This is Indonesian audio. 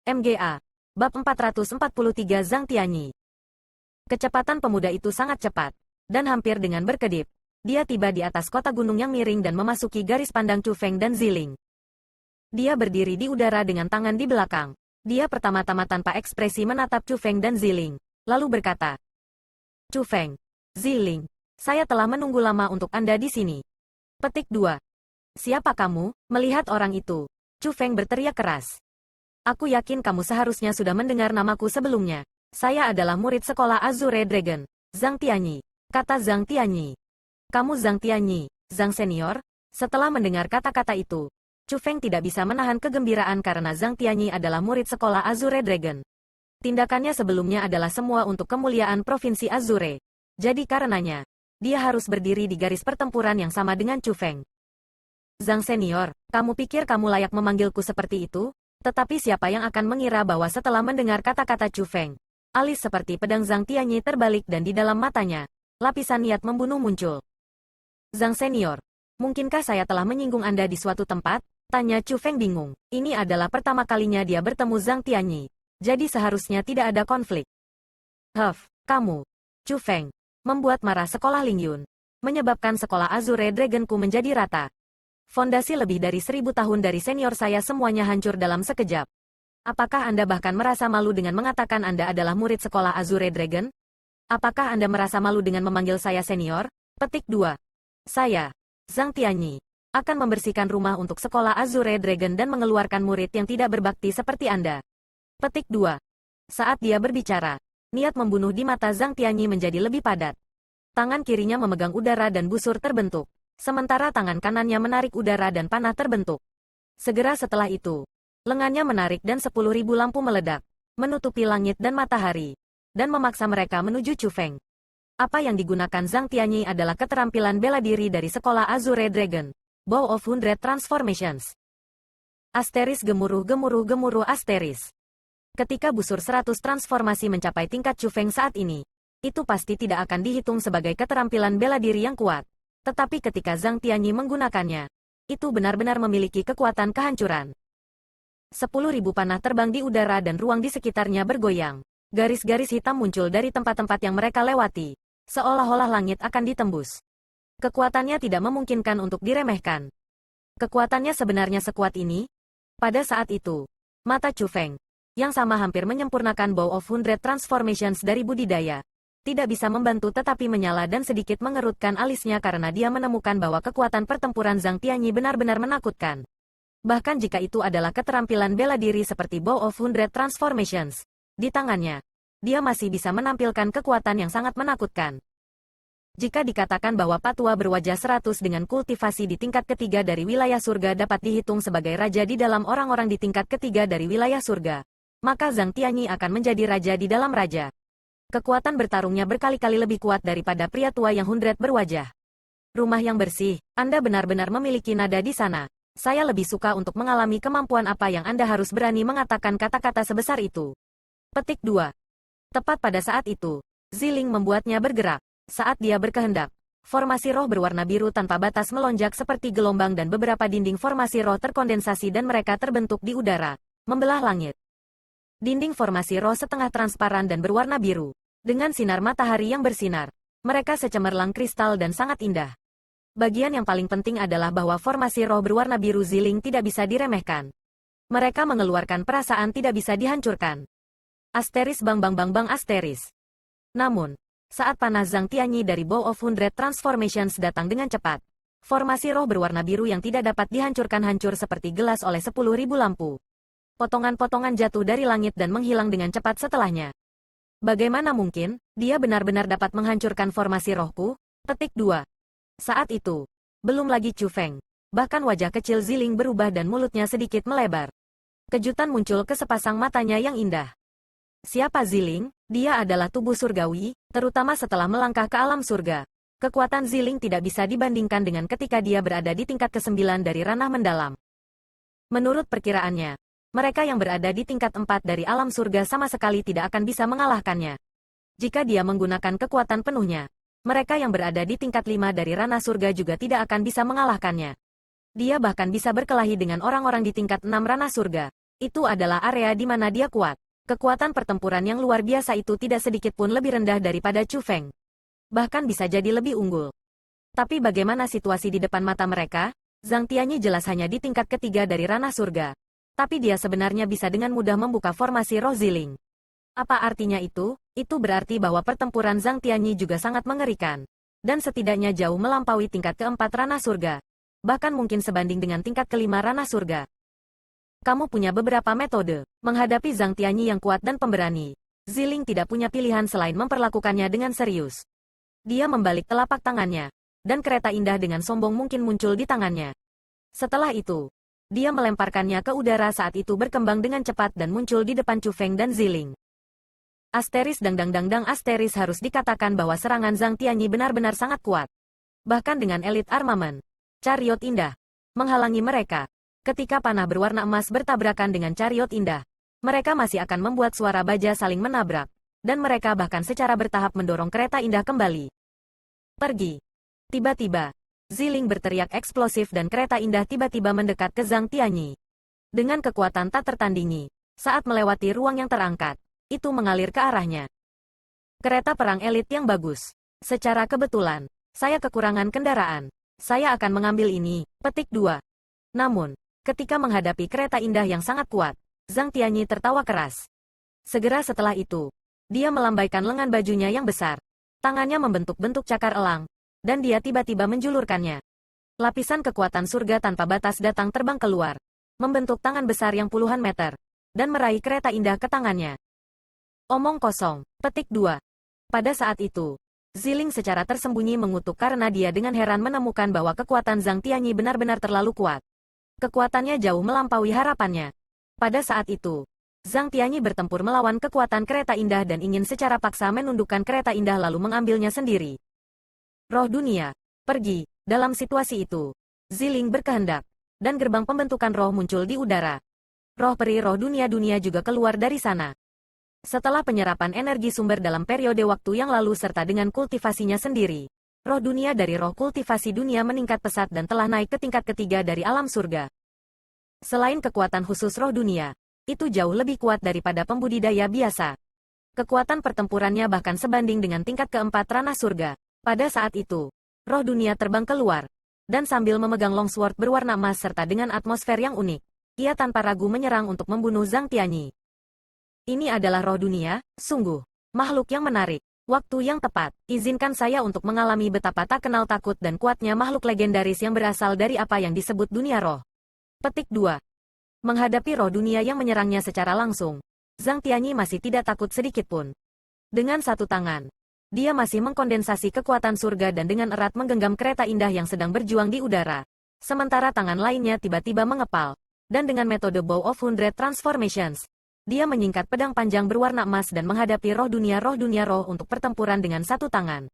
MGA. Bab 443 Zhang Tianyi. Kecepatan pemuda itu sangat cepat, dan hampir dengan berkedip, dia tiba di atas kota gunung yang miring dan memasuki garis pandang Chu Feng dan Ziling. Dia berdiri di udara dengan tangan di belakang. Dia pertama-tama tanpa ekspresi menatap Chu Feng dan Ziling, lalu berkata, Chu Feng, Ziling, saya telah menunggu lama untuk Anda di sini. Petik 2. Siapa kamu? Melihat orang itu, Chu Feng berteriak keras. Aku yakin kamu seharusnya sudah mendengar namaku sebelumnya. Saya adalah murid sekolah Azure Dragon, Zhang Tianyi, kata Zhang Tianyi. Kamu Zhang Tianyi, Zhang Senior? Setelah mendengar kata-kata itu, Chu Feng tidak bisa menahan kegembiraan karena Zhang Tianyi adalah murid sekolah Azure Dragon. Tindakannya sebelumnya adalah semua untuk kemuliaan Provinsi Azure. Jadi karenanya, dia harus berdiri di garis pertempuran yang sama dengan Chu Feng. Zhang Senior, kamu pikir kamu layak memanggilku seperti itu? Tetapi siapa yang akan mengira bahwa setelah mendengar kata-kata Chu Feng, alis seperti pedang Zhang Tianyi terbalik dan di dalam matanya, lapisan niat membunuh muncul. Zhang Senior, mungkinkah saya telah menyinggung Anda di suatu tempat? Tanya Chu Feng bingung. Ini adalah pertama kalinya dia bertemu Zhang Tianyi, jadi seharusnya tidak ada konflik. Kamu, Chu Feng, membuat marah sekolah Lingyun, menyebabkan sekolah Azure Dragonku menjadi rata. Fondasi lebih dari 1000 tahun dari senior saya semuanya hancur dalam sekejap. Apakah Anda bahkan merasa malu dengan mengatakan Anda adalah murid sekolah Azure Dragon? Apakah Anda merasa malu dengan memanggil saya senior? Petik 2. Saya, Zhang Tianyi, akan membersihkan rumah untuk sekolah Azure Dragon dan mengeluarkan murid yang tidak berbakti seperti Anda. Petik 2. Saat dia berbicara, niat membunuh di mata Zhang Tianyi menjadi lebih padat. Tangan kirinya memegang udara dan busur terbentuk. Sementara tangan kanannya menarik udara dan panah terbentuk. Segera setelah itu, lengannya menarik dan 10.000 lampu meledak, menutupi langit dan matahari, dan memaksa mereka menuju Chu Feng. Apa yang digunakan Zhang Tianyi adalah keterampilan bela diri dari sekolah Azure Dragon, Bow of 100 Transformations. Asteris gemuruh asteris. Ketika busur 100 transformasi mencapai tingkat Chu Feng saat ini, itu pasti tidak akan dihitung sebagai keterampilan bela diri yang kuat. Tetapi ketika Zhang Tianyi menggunakannya, itu benar-benar memiliki kekuatan kehancuran. 10.000 panah terbang di udara dan ruang di sekitarnya bergoyang. Garis-garis hitam muncul dari tempat-tempat yang mereka lewati, seolah-olah langit akan ditembus. Kekuatannya tidak memungkinkan untuk diremehkan. Kekuatannya sebenarnya sekuat ini? Pada saat itu, mata Chu Feng, yang sama hampir menyempurnakan Bow of 100 Transformations dari budidaya, tidak bisa membantu tetapi menyala dan sedikit mengerutkan alisnya karena dia menemukan bahwa kekuatan pertempuran Zhang Tianyi benar-benar menakutkan. Bahkan jika itu adalah keterampilan bela diri seperti Bow of 100 Transformations, di tangannya, dia masih bisa menampilkan kekuatan yang sangat menakutkan. Jika dikatakan bahwa Patua berwajah 100 dengan kultivasi di tingkat ketiga dari wilayah surga dapat dihitung sebagai raja di dalam orang-orang di tingkat ketiga dari wilayah surga, maka Zhang Tianyi akan menjadi raja di dalam raja. Kekuatan bertarungnya berkali-kali lebih kuat daripada pria tua yang 100 berwajah. Rumah yang bersih, Anda benar-benar memiliki nada di sana. Saya lebih suka untuk mengalami kemampuan apa yang Anda harus berani mengatakan kata-kata sebesar itu. Petik 2. Tepat pada saat itu, Ziling membuatnya bergerak. Saat dia berkehendak, formasi roh berwarna biru tanpa batas melonjak seperti gelombang dan beberapa dinding formasi roh terkondensasi dan mereka terbentuk di udara, membelah langit. Dinding formasi roh setengah transparan dan berwarna biru. Dengan sinar matahari yang bersinar, mereka secemerlang kristal dan sangat indah. Bagian yang paling penting adalah bahwa formasi roh berwarna biru Ziling tidak bisa diremehkan. Mereka mengeluarkan perasaan tidak bisa dihancurkan. Asteris bang asteris. Namun, saat panah Zhang Tianyi dari Bow of 100 Transformations datang dengan cepat, formasi roh berwarna biru yang tidak dapat dihancurkan hancur seperti gelas oleh 10.000 lampu. Potongan-potongan jatuh dari langit dan menghilang dengan cepat setelahnya. Bagaimana mungkin, dia benar-benar dapat menghancurkan formasi rohku? Petik 2. Saat itu, belum lagi Chu Feng, bahkan wajah kecil Ziling berubah dan mulutnya sedikit melebar. Kejutan muncul ke sepasang matanya yang indah. Siapa Ziling? Dia adalah tubuh surgawi, terutama setelah melangkah ke alam surga. Kekuatan Ziling tidak bisa dibandingkan dengan ketika dia berada di tingkat ke-9 dari ranah mendalam. Menurut perkiraannya, mereka yang berada di tingkat 4 dari alam surga sama sekali tidak akan bisa mengalahkannya. Jika dia menggunakan kekuatan penuhnya, mereka yang berada di tingkat 5 dari ranah surga juga tidak akan bisa mengalahkannya. Dia bahkan bisa berkelahi dengan orang-orang di tingkat 6 ranah surga. Itu adalah area di mana dia kuat. Kekuatan pertempuran yang luar biasa itu tidak sedikit pun lebih rendah daripada Chu Feng. Bahkan bisa jadi lebih unggul. Tapi bagaimana situasi di depan mata mereka? Zhang Tianyi jelas hanya di tingkat ketiga dari ranah surga. Tapi dia sebenarnya bisa dengan mudah membuka formasi roh Ziling. Apa artinya itu? Itu berarti bahwa pertempuran Zhang Tianyi juga sangat mengerikan. Dan setidaknya jauh melampaui tingkat keempat ranah surga. Bahkan mungkin sebanding dengan tingkat kelima ranah surga. Kamu punya beberapa metode menghadapi Zhang Tianyi yang kuat dan pemberani. Ziling tidak punya pilihan selain memperlakukannya dengan serius. Dia membalik telapak tangannya, dan kereta indah dengan sombong mungkin muncul di tangannya. Setelah itu, dia melemparkannya ke udara saat itu berkembang dengan cepat dan muncul di depan Chu Feng dan Ziling. Asteris dang asteris harus dikatakan bahwa serangan Zhang Tianyi benar-benar sangat kuat. Bahkan dengan elit armamen, Chariot Indah, menghalangi mereka. Ketika panah berwarna emas bertabrakan dengan Chariot Indah, mereka masih akan membuat suara baja saling menabrak, dan mereka bahkan secara bertahap mendorong kereta indah kembali. Pergi. Tiba-tiba, Ziling berteriak eksplosif dan kereta indah tiba-tiba mendekat ke Zhang Tianyi. Dengan kekuatan tak tertandingi, saat melewati ruang yang terangkat, itu mengalir ke arahnya. Kereta perang elit yang bagus. Secara kebetulan, saya kekurangan kendaraan. Saya akan mengambil ini, petik 2. Namun, ketika menghadapi kereta indah yang sangat kuat, Zhang Tianyi tertawa keras. Segera setelah itu, dia melambaikan lengan bajunya yang besar. Tangannya membentuk bentuk cakar elang, dan dia tiba-tiba menjulurkannya. Lapisan kekuatan surga tanpa batas datang terbang keluar, membentuk tangan besar yang puluhan meter, dan meraih kereta indah ke tangannya. Omong kosong, petik 2. Pada saat itu, Ziling secara tersembunyi mengutuk karena dia dengan heran menemukan bahwa kekuatan Zhang Tianyi benar-benar terlalu kuat. Kekuatannya jauh melampaui harapannya. Pada saat itu, Zhang Tianyi bertempur melawan kekuatan kereta indah dan ingin secara paksa menundukkan kereta indah lalu mengambilnya sendiri. Roh dunia, pergi. Dalam situasi itu, Ziling berkehendak, dan gerbang pembentukan roh muncul di udara. Roh peri roh dunia-dunia juga keluar dari sana. Setelah penyerapan energi sumber dalam periode waktu yang lalu serta dengan kultivasinya sendiri, roh dunia dari roh kultivasi dunia meningkat pesat dan telah naik ke tingkat ketiga dari alam surga. Selain kekuatan khusus roh dunia, itu jauh lebih kuat daripada pembudidaya biasa. Kekuatan pertempurannya bahkan sebanding dengan tingkat keempat ranah surga. Pada saat itu, roh dunia terbang keluar, dan sambil memegang longsword berwarna emas serta dengan atmosfer yang unik, ia tanpa ragu menyerang untuk membunuh Zhang Tianyi. Ini adalah roh dunia, sungguh, makhluk yang menarik. Waktu yang tepat, izinkan saya untuk mengalami betapa tak kenal takut dan kuatnya makhluk legendaris yang berasal dari apa yang disebut dunia roh. Petik 2. Menghadapi roh dunia yang menyerangnya secara langsung, Zhang Tianyi masih tidak takut sedikit pun. Dengan satu tangan, dia masih mengkondensasi kekuatan surga dan dengan erat menggenggam kereta indah yang sedang berjuang di udara. Sementara tangan lainnya tiba-tiba mengepal, dan dengan metode Bow of Hundred Transformations, dia menyingkat pedang panjang berwarna emas dan menghadapi roh dunia roh untuk pertempuran dengan satu tangan.